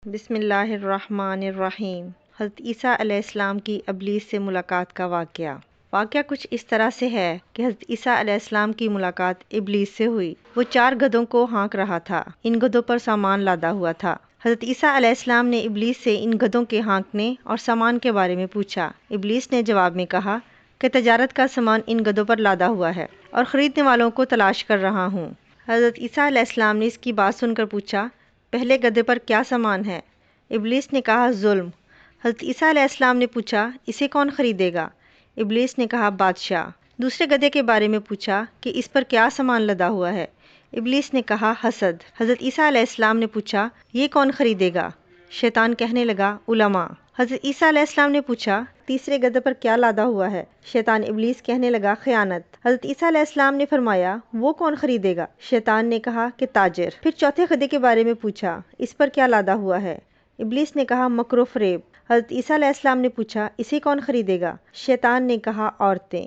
بسم اللہ الرحمن الرحیم۔ حضرت عیسیٰ علیہ السلام کی ابلیس سے ملاقات کا واقعہ کچھ اس طرح سے ہے کہ حضرت عیسیٰ علیہ السلام کی ملاقات ابلیس سے ہوئی۔ وہ 4 گدھوں کو ہانک رہا تھا۔ ان گدھوں پر سامان لادا ہوا تھا۔ حضرت عیسیٰ علیہ السلام نے ابلیس سے ان گدھوں کے ہانکنے اور سامان کے بارے میں پوچھا۔ ابلیس نے جواب میں کہا کہ تجارت کا سامان ان گدھوں پر لادا ہوا ہے اور خریدنے والوں کو تلاش کر رہا ہوں۔ حضرت عیسیٰ علیہ السلام نے اس کی بات سن کر پوچھا، پہلے گدھے پر کیا سامان ہے؟ ابلیس نے کہا، ظلم۔ حضرت عیسیٰ علیہ السلام نے پوچھا، اسے کون خریدے گا؟ ابلیس نے کہا، بادشاہ۔ دوسرے گدھے کے بارے میں پوچھا کہ اس پر کیا سامان لدا ہوا ہے؟ ابلیس نے کہا، حسد۔ حضرت عیسیٰ علیہ السلام نے پوچھا، یہ کون خریدے گا؟ شیطان کہنے لگا، علماء۔ حضرت عیسیٰ علیہ السلام نے پوچھا، تیسرے گدھے پر کیا لادا ہوا ہے؟ شیطان ابلیس کہنے لگا، خیانت۔ حضرت عیسیٰ علیہ السلام نے فرمایا، وہ کون خریدے گا؟ شیطان نے کہا کہ تاجر۔ پھر چوتھے گدھے کے بارے میں پوچھا، اس پر کیا لادا ہوا ہے؟ ابلیس نے کہا، مکر و فریب۔ حضرت عیسیٰ علیہ السلام نے پوچھا، اسے کون خریدے گا؟ شیطان نے کہا، عورتیں۔